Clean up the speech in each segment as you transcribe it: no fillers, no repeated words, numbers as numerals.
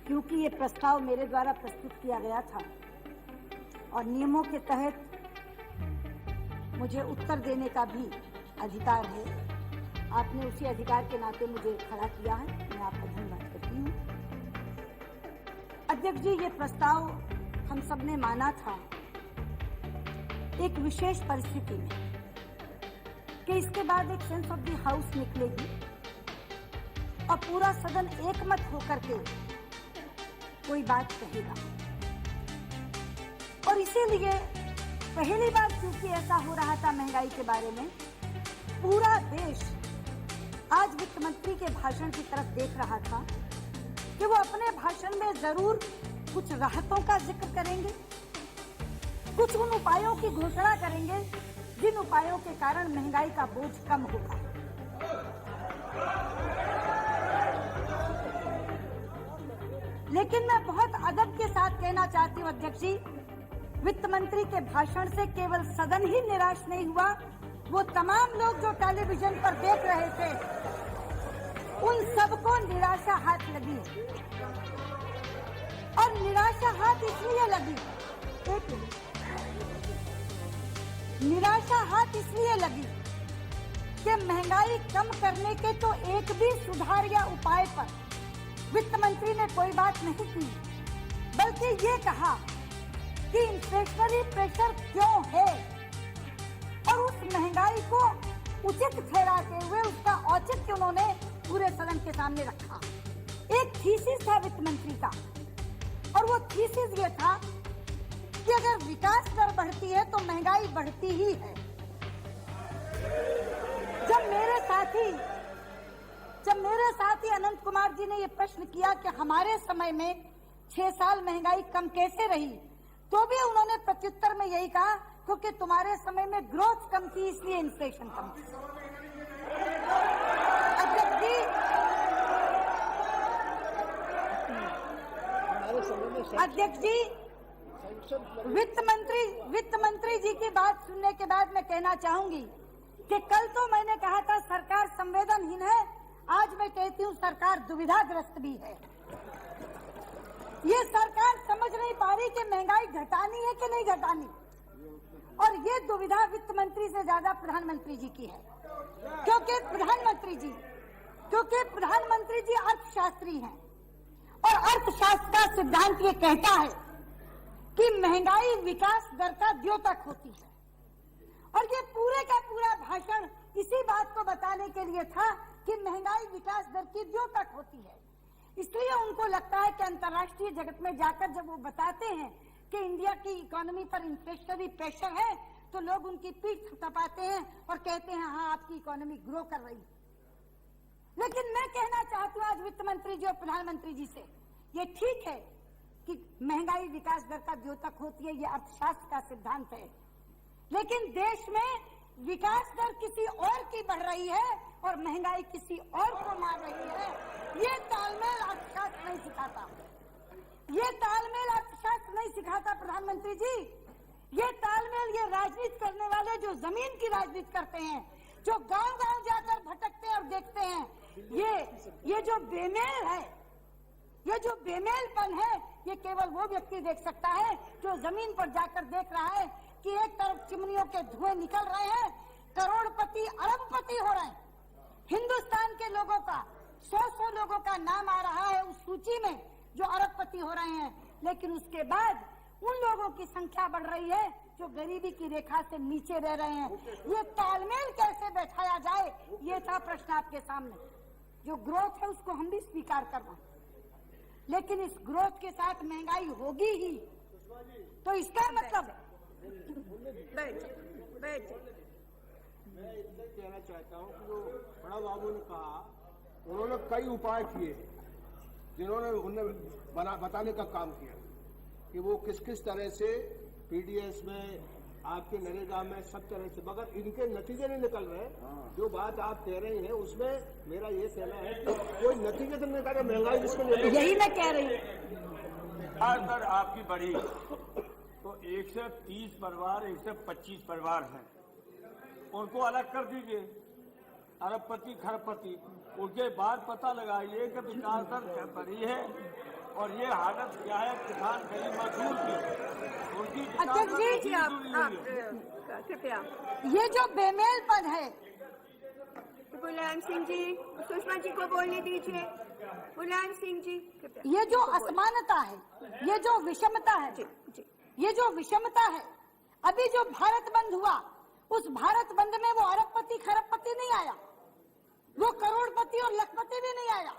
क्योंकि ये प्रस्ताव मेरे द्वारा प्रस्तुत किया गया था और नियमों के तहत मुझे उत्तर देने का भी अधिकार है। आपने उसी अधिकार के नाते मुझे खड़ा किया है, मैं आपका धन्यवाद करती हूँ। अध्यक्ष जी, ये प्रस्ताव हम सबने माना था एक विशेष परिस्थिति में कि इसके बाद एक सेंस ऑफ द हाउस निकलेगी और पूरा सदन एकमत होकर के कोई बात कहेगा। और इसीलिए पहली बार क्योंकि ऐसा हो रहा था महंगाई के बारे में, पूरा देश आज वित्त मंत्री के भाषण की तरफ देख रहा था कि वो अपने भाषण में जरूर कुछ राहतों का जिक्र करेंगे, कुछ उन उपायों की घोषणा करेंगे जिन उपायों के कारण महंगाई का बोझ कम होगा। लेकिन मैं बहुत अदब के साथ कहना चाहती हूँ अध्यक्ष जी, वित्त मंत्री के भाषण से केवल सदन ही निराश नहीं हुआ, वो तमाम लोग जो टेलीविजन पर देख रहे थे उन सबको निराशा हाथ लगी। और निराशा हाथ इसलिए लगी, निराशा हाथ इसलिए लगी कि महंगाई कम करने के तो एक भी सुधार या उपाय पर वित्त मंत्री ने कोई बात नहीं की, बल्कि ये कहा कि इन्फ्लेशनरी प्रेशर क्यों है और उस महंगाई को उचित ठहराते हुए उसका औचित्य उन्होंने पूरे सदन के सामने रखा। एक थीसिस था वित्त मंत्री का और वो थीसिस ये था कि अगर विकास दर बढ़ती है तो महंगाई बढ़ती ही है। जब मेरे साथी अनंत कुमार जी ने ये प्रश्न किया कि हमारे समय में 6 साल महंगाई कम कैसे रही, तो भी उन्होंने प्रत्युत्तर में यही कहा क्योंकि तुम्हारे समय में ग्रोथ कम थी इसलिए इन्फ्लेशन कम थी। अध्यक्ष जी, वित्त मंत्री जी की बात सुनने के बाद मैं कहना चाहूंगी कि कल तो मैंने कहा था सरकार संवेदनहीन है, आज मैं कहती हूँ सरकार दुविधाग्रस्त भी है। ये सरकार समझ नहीं पा रही कि महंगाई घटानी है कि नहीं घटानी, और ये दुविधा वित्त मंत्री से ज्यादा प्रधानमंत्री जी की है, क्योंकि प्रधानमंत्री जी अर्थशास्त्री हैं और अर्थशास्त्र का सिद्धांत ये कहता है कि महंगाई विकास दर का द्योतक होती है। और ये पूरे का पूरा भाषण इसी बात को बताने के लिए था कि महंगाई विकास दर की द्योतक होती है। इसलिए उनको लगता है कि अंतर्राष्ट्रीय जगत में जाकर जब वो बताते हैं कि इंडिया की इकोनॉमी पर इन्फ्लेशनरी प्रेशर है तो लोग उनकी पीठ थपथपाते हैं और कहते हैं हाँ आपकी इकोनॉमी ग्रो कर रही है। लेकिन मैं कहना चाहती हूँ आज वित्त मंत्री जी और प्रधानमंत्री जी से, ये ठीक है कि महंगाई विकास दर का द्योतक होती है, ये अर्थशास्त्र का सिद्धांत है, लेकिन देश में विकास दर किसी और की बढ़ रही है और महंगाई किसी और को मार रही है। ये तालमेल अर्थशास्त्र नहीं सिखाता, ये तालमेल अर्थशास्त्र नहीं सिखाता प्रधानमंत्री जी। ये तालमेल ये राजनीति करने वाले जो जमीन की राजनीति करते हैं, जो गांव-गांव जाकर भटकते हैं और देखते हैं, ये जो बेमेल है, ये जो बेमेलपन है, ये केवल वो व्यक्ति देख सकता है जो जमीन पर जाकर देख रहा है कि एक तरफ चिमनियों के धुएं निकल रहे हैं, करोड़पति अरबपति हो रहे हैं। हिंदुस्तान के लोगों का 100 लोगों का नाम आ रहा है उस सूची में जो अरबपति हो रहे हैं, लेकिन उसके बाद उन लोगों की संख्या बढ़ रही है जो गरीबी की रेखा से नीचे रह रहे हैं। ये तालमेल कैसे बैठाया जाए, ये था प्रश्न आपके सामने। जो ग्रोथ है उसको हम भी स्वीकार कर रहे हैं, लेकिन इस ग्रोथ के साथ महंगाई होगी ही, तो इसका मतलब बैठ मैं इतना कहना चाहता हूँ कि जो बड़ा बाबू ने कहा, उन्होंने कई उपाय किए जिन्होंने उन्हें बताने का काम किया कि वो किस किस तरह से पीडीएस में, आपके नरेगा में, सब तरह से, मगर इनके नतीजे नहीं निकल रहे। जो बात आप कह रही हैं उसमें मेरा ये कहना है कि कोई नतीजे तो निकल रहा, महंगाई जिसको यही मैं कह रही हूँ। दर आपकी बढ़ी तो 130 परिवार 125 परिवार हैं, उनको अलग कर दीजिए, अरबपति खरबपति। उसके बाद पता लगाइए कि विकास दर बढ़ी है और ये हालत क्या है किसान गरीब मजदूर की, उनकी अध्यक्ष जी, कृपया ये जो बेमेलपन है, मुलायम सिंह जी, सुषमा जी को बोलने दीजिए। मुलायम सिंह जी कृपया। ये जो असमानता है, ये जो विषमता है, ये जो विषमता है, अभी जो भारत बंद हुआ, उस भारत बंद में वो अरबपति खरबपति नहीं आया, वो करोड़पति और लखपति भी नहीं आया,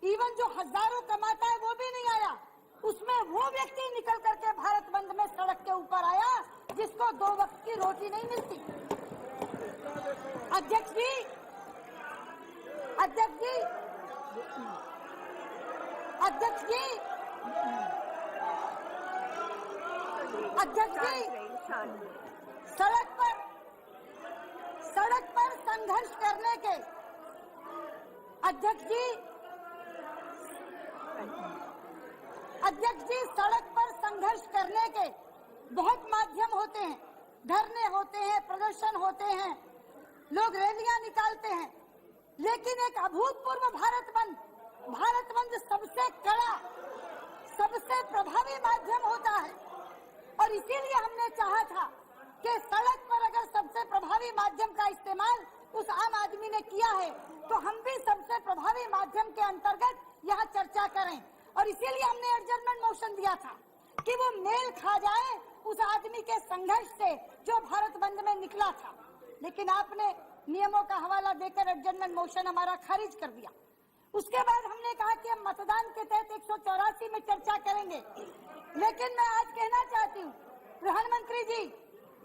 इवन जो हजारों कमाता है वो भी नहीं आया। उसमें वो व्यक्ति निकल करके भारत बंद में सड़क के ऊपर आया जिसको 2 वक्त की रोटी नहीं मिलती। अध्यक्ष जी, अध्यक्ष जी, अध्यक्ष जी, अध्यक्ष जी, सड़क पर संघर्ष करने के, अध्यक्ष जी, सड़क पर संघर्ष करने के बहुत माध्यम होते हैं, धरने होते हैं, प्रदर्शन होते हैं, लोग रैलियां निकालते हैं, लेकिन एक अभूतपूर्व भारत बंद सबसे कड़ा, सबसे प्रभावी माध्यम होता है। और इसीलिए हमने चाहा था कि सड़क पर अगर सबसे प्रभावी माध्यम का इस्तेमाल उस आम आदमी ने किया है, तो हम भी सबसे प्रभावी माध्यम के अंतर्गत यहाँ चर्चा करें। और इसीलिए हमने एडजर्नमेंट मोशन दिया था कि वो मेल खा जाए उस आदमी के संघर्ष से जो भारत बंद में निकला था, लेकिन आपने नियमों का हवाला देकर एडजर्नमेंट मोशन हमारा खारिज कर दिया। उसके बाद हमने कहा कि हम मतदान के तहत 184 में चर्चा करेंगे, लेकिन मैं आज कहना चाहती हूँ प्रधानमंत्री जी,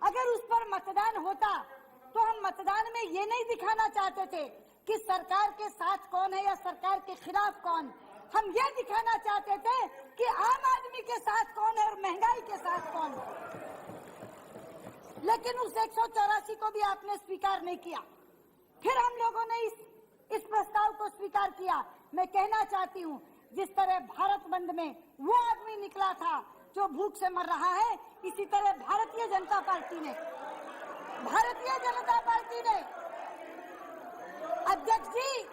अगर उस पर मतदान होता तो हम मतदान में ये नहीं दिखाना चाहते थे कि सरकार के साथ कौन है या सरकार के खिलाफ कौन, हम ये दिखाना चाहते थे कि आम आदमी के साथ कौन है और महंगाई के साथ कौन है। लेकिन उस 184 को भी आपने स्वीकार नहीं किया। फिर हम लोगों ने इस प्रस्ताव को स्वीकार किया। मैं कहना चाहती हूँ, जिस तरह भारत बंद में वो आदमी निकला था जो भूख से मर रहा है, इसी तरह भारतीय जनता पार्टी ने अध्यक्ष जी,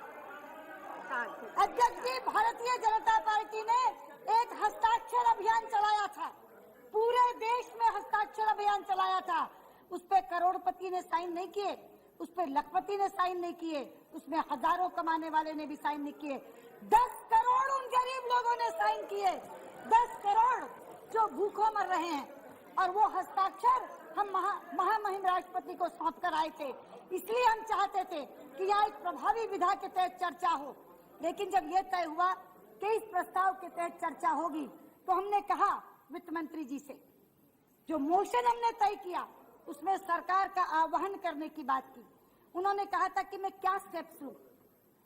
भारतीय जनता पार्टी ने एक हस्ताक्षर अभियान चलाया था, पूरे देश में हस्ताक्षर अभियान चलाया था। उस पे करोड़पति ने साइन नहीं किए, उस पे लखपति ने साइन नहीं किए, उसमें हजारों कमाने वाले ने भी साइन नहीं किए। 10 करोड़ उन गरीब लोगों ने साइन किए, 10 करोड़ जो भूखों मर रहे हैं। और वो हस्ताक्षर हम महामहिम राष्ट्रपति को सौंप कर आए थे। इसलिए हम चाहते थे कि यहाँ एक प्रभावी विधा के तहत चर्चा हो, लेकिन जब ये तय हुआ कि इस प्रस्ताव के तहत चर्चा होगी, तो हमने कहा वित्त मंत्री जी से, जो मोशन हमने तय किया उसमें सरकार का आह्वान करने की बात की। उन्होंने कहा था कि मैं क्या स्टेप्स लूं।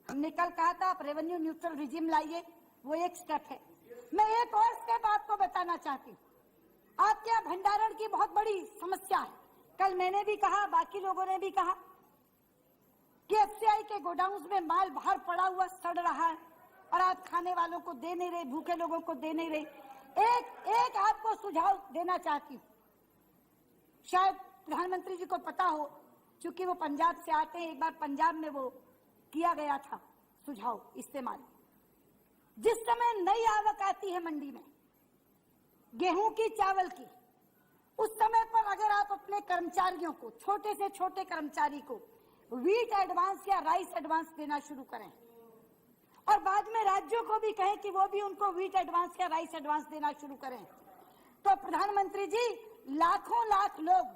हमने कल कहा था आप रेवेन्यू न्यूट्रल रिजीम लाइए, वो एक स्टेप है। मैं एक और स्टेप आपको बताना चाहती हूँ। आपके यहाँ भंडारण की बहुत बड़ी समस्या है। कल मैंने भी कहा, बाकी लोगों ने भी कहा कि एफसीआई के गोडाउन में माल बाहर पड़ा हुआ सड़ रहा है और आप खाने वालों को दे नहीं रहे, भूखे लोगों को दे नहीं रहे। एक आपको सुझाव देना चाहती हूँ, शायद प्रधानमंत्री जी को पता हो, क्योंकि वो पंजाब से आते हैं। एक बार पंजाब में वो किया गया था सुझाव इस्तेमाल। जिस समय नई आवक आती है मंडी में गेहूं की, चावल की, उस समय पर अगर आप अपने कर्मचारियों को, छोटे से छोटे कर्मचारी को व्हीट एडवांस या राइस एडवांस देना शुरू करें और बाद में राज्यों को भी कहें कि वो भी उनको व्हीट एडवांस या राइस एडवांस देना शुरू करें, तो प्रधानमंत्री जी लाखों लाख लोग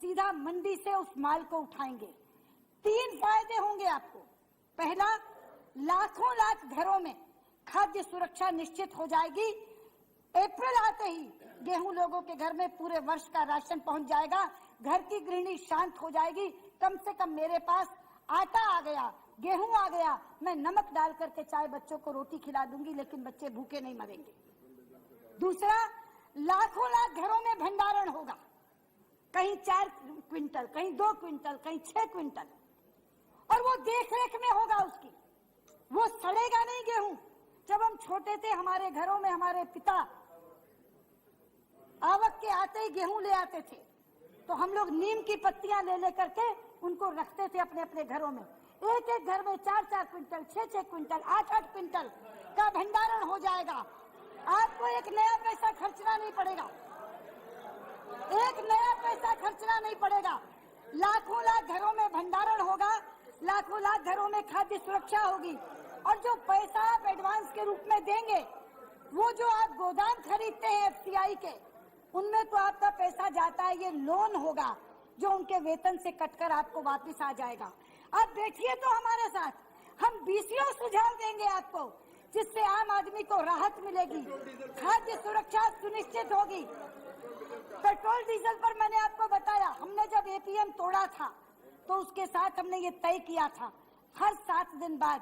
सीधा मंडी से उस माल को उठाएंगे। 3 फायदे होंगे आपको। पहला, लाखों लाख घरों में खाद्य सुरक्षा निश्चित हो जाएगी। अप्रैल आते ही गेहूं लोगों के घर में पूरे वर्ष का राशन पहुंच जाएगा। घर की गृहिणी शांत हो जाएगी, कम से कम मेरे पास आटा आ गया, गेहूं आ गया, मैं नमक डाल करके चाहे बच्चों को रोटी खिला दूंगी, लेकिन बच्चे भूखे नहीं मरेंगे। दूसरा, लाखों लाख घरों में भंडारण होगा, कहीं 4 क्विंटल, कहीं 2 क्विंटल, कहीं 6 क्विंटल, और वो देख रेख में होगा उसकी, वो सड़ेगा नहीं गेहूं। जब हम छोटे थे, हमारे घरों में हमारे पिता आवक के आते ही गेहूं ले आते थे, तो हम लोग नीम की पत्तियां ले लेकर के उनको रखते थे अपने अपने घरों में। एक एक घर में 4-4 क्विंटल, 6-6 क्विंटल, 8-8 क्विंटल का भंडारण हो जाएगा। आपको एक नया पैसा खर्चना नहीं पड़ेगा, एक नया पैसा खर्चना नहीं पड़ेगा। लाखों लाख घरों में भंडारण होगा, लाखों लाख घरों में खाद्य सुरक्षा होगी, और जो पैसा आप एडवांस के रूप में देंगे, वो जो आप गोदाम खरीदते हैं एफसीआई के, उनमें तो आपका पैसा जाता है, ये लोन होगा जो उनके वेतन से कटकर आपको वापस आ जाएगा। अब बैठिए तो हमारे साथ, हम 20 सुझाव देंगे आपको, जिससे आम आदमी को राहत मिलेगी, खाद्य सुरक्षा सुनिश्चित होगी। पेट्रोल डीजल पर मैंने आपको बताया, हमने जब एपीएम तोड़ा था तो उसके साथ हमने ये तय किया था, हर 7 दिन बाद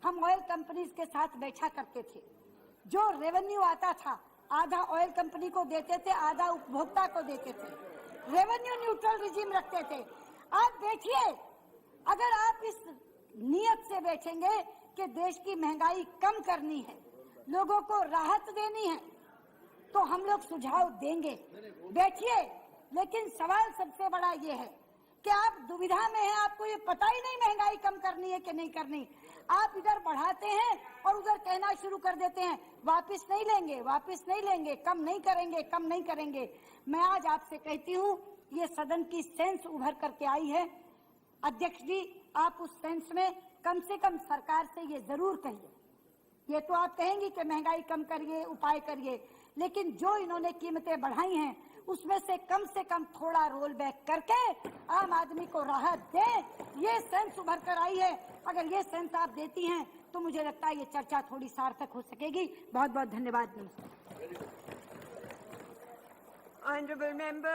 हम ऑयल कंपनीज के साथ बैठा करते थे। जो रेवेन्यू आता था आधा ऑयल कंपनी को देते थे, आधा उपभोक्ता को देते थे, रेवेन्यू न्यूट्रल रिजीम रखते थे। आप देखिए, अगर आप इस नियत से बैठेंगे कि देश की महंगाई कम करनी है, लोगों को राहत देनी है, तो हम लोग सुझाव देंगे, बैठिए। लेकिन सवाल सबसे बड़ा ये है कि आप दुविधा में हैं, आपको ये पता ही नहीं महंगाई कम करनी है कि नहीं करनी। आप इधर बढ़ाते हैं और उधर कहना शुरू कर देते हैं वापस नहीं लेंगे, वापस नहीं लेंगे, कम नहीं करेंगे, कम नहीं करेंगे। मैं आज आपसे कहती हूँ, ये सदन की सेंस उभर करके आई है। अध्यक्ष जी, आप उस सेंस में कम से कम सरकार से ये जरूर कहिए। ये तो आप कहेंगे कि महंगाई कम करिए, उपाय करिए, लेकिन जो इन्होंने कीमतें बढ़ाई हैं उसमें से कम थोड़ा रोल बैक करके आम आदमी को राहत दें। ये सेंस उभर कर आई है। अगर ये सेंस आप देती हैं तो मुझे लगता है ये चर्चा थोड़ी सार्थक हो सकेगी। बहुत बहुत धन्यवाद। नमस्कार। Honorable member